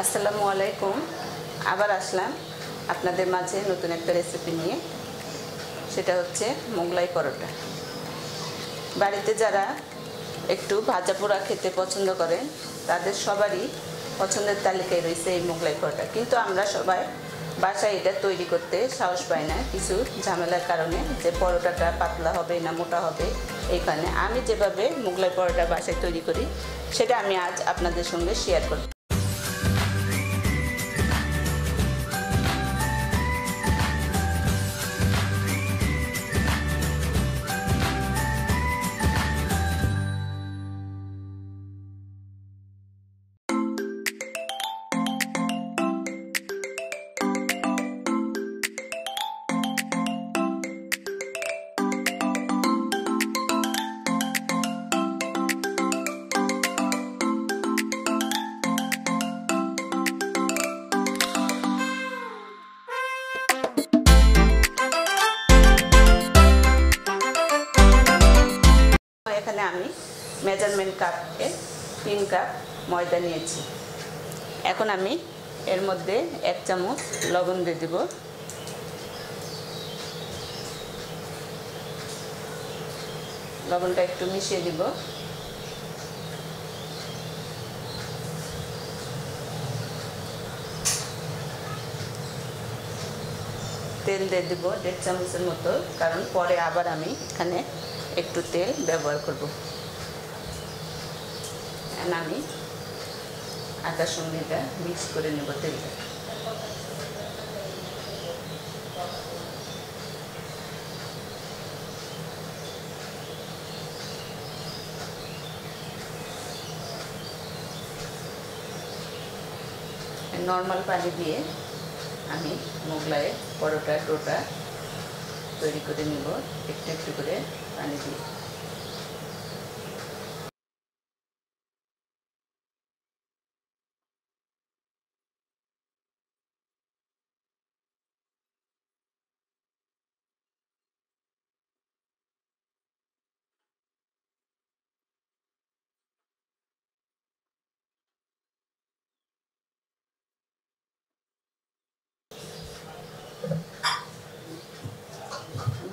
আসসালামু আলাইকুম। আবার আসলাম আপনাদের মাঝে নতুন একটা রেসিপি নিয়ে। সেটা হচ্ছে মোগলাই পরোটা। বাড়িতে যারা একটু ভাজা পোড়া খেতে পছন্দ করেন তাদের সবারই পছন্দের তালিকায় রয়েছে এই মোগলাই পরোটা। কিন্তু আমরা সবাই বাসায় এটা তৈরি করতে সাহস পাই না, কিছু ঝামেলার কারণে, যে পরোটাটা পাতলা হবে না মোটা হবে। এই কারণে আমি যেভাবে মোগলাই পরোটা বাসায় তৈরি করি সেটা আমি আজ আপনাদের সঙ্গে শেয়ার করব। এখানে আমি মেজারমেন্ট কাপে 3 কাপ ময়দা নিয়েছি। এখন আমি এর মধ্যে 1 চামচ লবণ দিয়ে দেব। লবণটা একটু মিশিয়ে দিব। তেল দিয়ে দেব 1.5 চামচের মতো, কারণ পরে আবার আমি এখানে একটু তেল ব্যবহার করব। আমি আটার সঙ্গে এটা মিক্স করে নেব তেলটা। নর্মাল পানি দিয়ে আমি মোগলাইয়ের পরোটা ডোটা তৈরি করে নেব, একটু একটু করে পানি দিয়ে।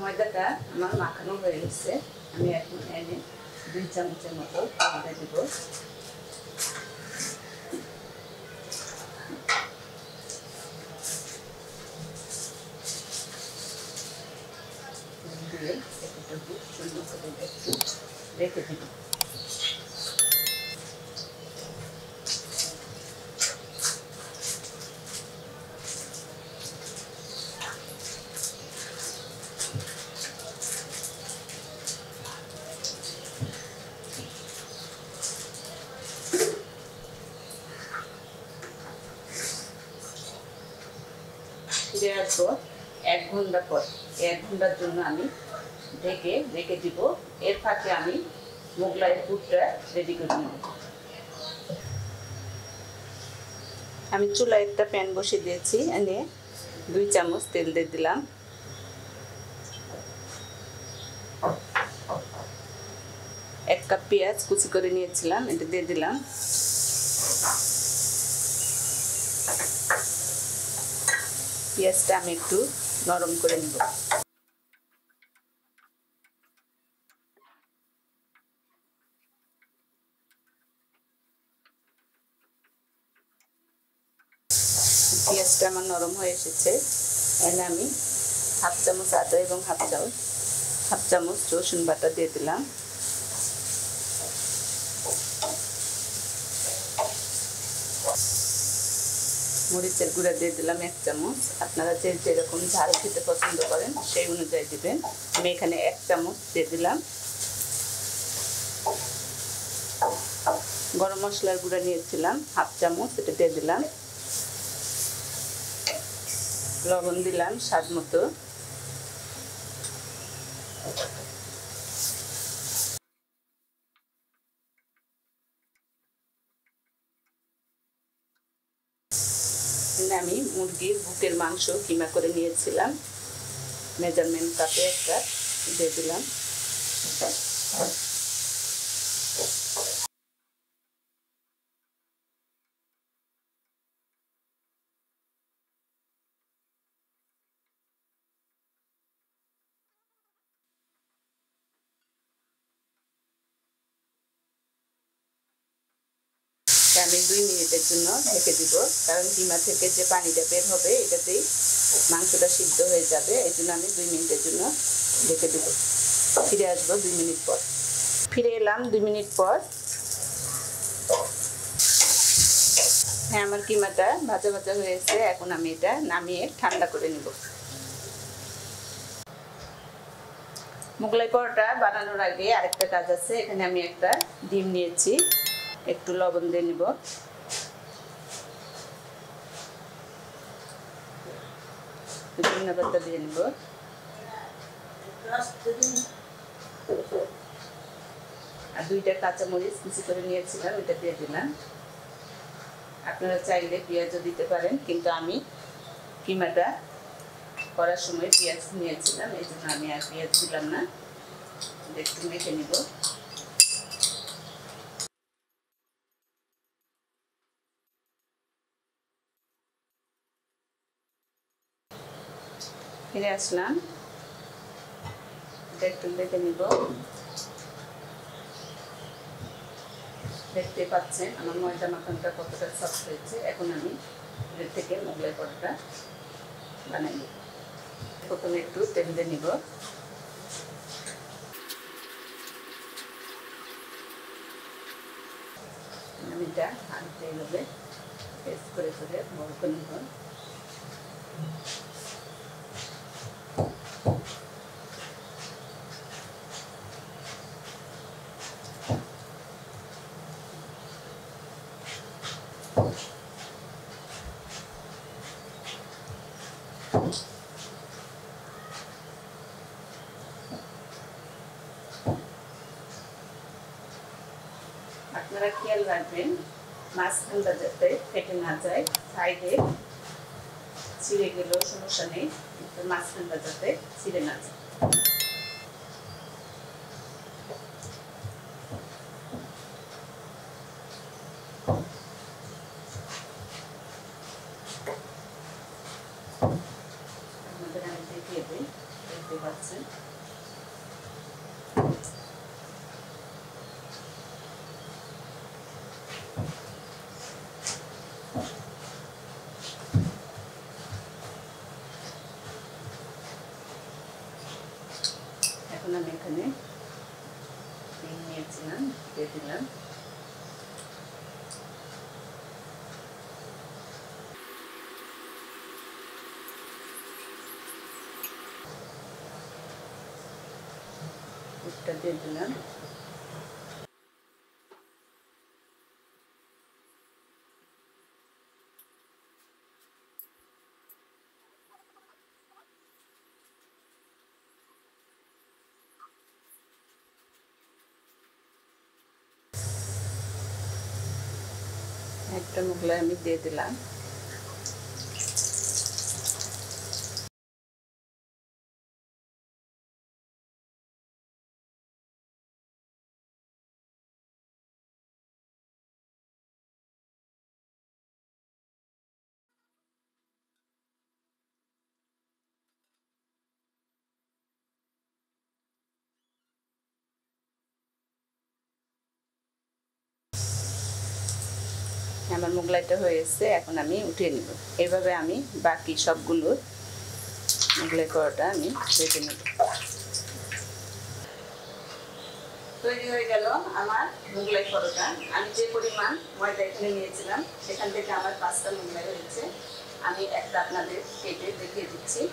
ময়দাটা আমার মাখানো হয়ে গেছে। আমি এখন এনে 2 চামচের মতো ময়দা দিব। দিয়ে একটু সুন্দর করে একটু রেখে দিব। দেওয়ার পর 1 ঘন্টা পর 1 ঘন্টার জন্য আমি ঢেকে রেখে দিব। এর ফাঁকে আমি মোগলাইয়ের পুরটা রেডি করে নেব। আমি চুলায় একটা প্যান বসিয়ে দিয়েছি, এনে 2 চামচ তেল দিয়ে দিলাম। এক কাপ পেঁয়াজ কুচি করে নিয়েছিলাম, এটা দিয়ে দিলাম। পেঁয়াজটা আমি একটু নরম করে নিব। পেঁয়াজটা আমার নরম হয়ে এসেছে। এখানে আমি 1/2 চামচ আদা এবং হাফ চামচ রসুন বাটা দিয়ে দিলাম। মরিচের গুঁড়া দিয়ে দিলাম 1 চামচ। আপনারা যে যেরকম ঝাল খেতে পছন্দ করেন সেই অনুযায়ী দিবেন। আমি এখানে 1 চামচ দিয়ে দিলাম। গরম মশলার গুঁড়া নিয়েছিলাম 1/2 চামচ, এটা দিয়ে দিলাম। লবণ দিলাম স্বাদ মতো। আমি মুরগির বুকের মাংস কিমা করে নিয়েছিলাম, মেজারমেন্ট কাপে 1 কাপ দিয়ে দিলাম। আমি 2 মিনিটের জন্য ঢেকে দিব, কারণ কিমা থেকে যে পানিটা বের হবে এটাতেই মাংসটা সিদ্ধ হয়ে যাবে। এই জন্য আমি 2 মিনিটের জন্য ঢেকে দেব। ফিরে আসবো 2 মিনিট পর। ফিরে এলাম 2 মিনিট পর। হ্যাঁ, আমার কিমাটা ভাজা ভাজা হয়েছে। এখন আমি এটা নামিয়ে ঠান্ডা করে নেব। মোগলাই পরোটা বানানোর আগে আরেকটা কাজ আছে। এখানে আমি একটা ডিম নিয়েছি, একটু লবণ দিয়ে নিব। ধনিয়া পাতা দিয়ে নিব। আর 2টা কাঁচামরিচ কুচি করে নিয়েছিলাম, এটা দিয়ে দিলাম। আপনারা চাইলে পেঁয়াজও দিতে পারেন, কিন্তু আমি কিমাটা করার সময় পেঁয়াজ নিয়েছিলাম, এই জন্য আমি আর পেঁয়াজ দিলাম না। একটু মেখে নিব। ফিরে আসলাম, একটু মেখে নিব। দেখতে পাচ্ছেন আমার ময়দা মাখানটা কতটা সফট হয়েছে। এখন আমি এর থেকে মোগলাই পরোটা বানাই নিব। প্রথমে একটু তেল দিয়ে নিব। আমি এটা হাতে এইভাবে পেস্ট করে করে বড় করে নিব। আপনারা খেয়াল রাখবেন মাঝখানটা যাতে ফেটে না যায়। সাইডে ছিঁড়ে গেলেও সমস্যা নেই, কিন্তু মাঝখানটা যাতে ছিঁড়ে না যায়। আপনাদের আমি দেখিয়ে দিই, দেখতে পাচ্ছেন। এখন আমি এখানে ডিম নিয়েছিলাম, দিয়ে দিলাম। দুধটা দিয়ে দিলাম। একটা মোগলাই আমি দিয়ে দিলাম। আমার মোগলাইটা হয়ে এসেছে, এখন আমি উঠিয়ে নিব। এইভাবে আমি বাকি সবগুলো মোগলাই পরোটা আমি ভেজে নেব। তৈরি হয়ে গেল আমার মোগলাই পরোটা। আমি যে পরিমাণ ময়দা এখানে নিয়েছিলাম সেখান থেকে আমার 5টা মোগলাই হয়েছে। আমি একটা আপনাদের কেটে দেখিয়ে দিচ্ছি।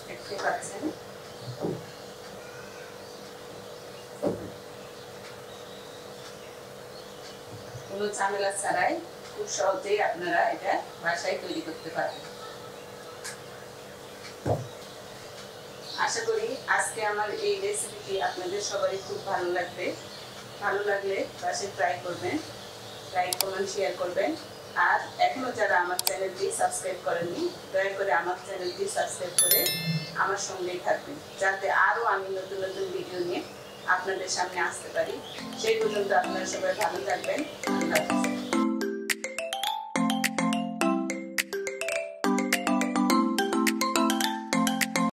দেখতে পাচ্ছেন কোনো ঝামেলা ছাড়াই খুব সহজেই আপনারা এটা বাসায় তৈরি করতে পারবেন। আশা করি আজকে আমার এই রেসিপিটি আপনাদের সবারই খুব ভালো লাগবে। ভালো লাগলে বাসায় ট্রাই করবেন, লাইক কমেন্ট শেয়ার করবেন। আর এখনো যারা আমার চ্যানেলটি সাবস্ক্রাইব করেননি, দয়া করে আমার চ্যানেলটি সাবস্ক্রাইব করে আমার সঙ্গেই থাকবেন, যাতে আরও আমি নতুন নতুন ভিডিও নিয়ে আপনাদের সামনে আসতে পারি। সেই পর্যন্ত আপনারা সবাই ভালো থাকবেন। আল্লাহ হাফেজ।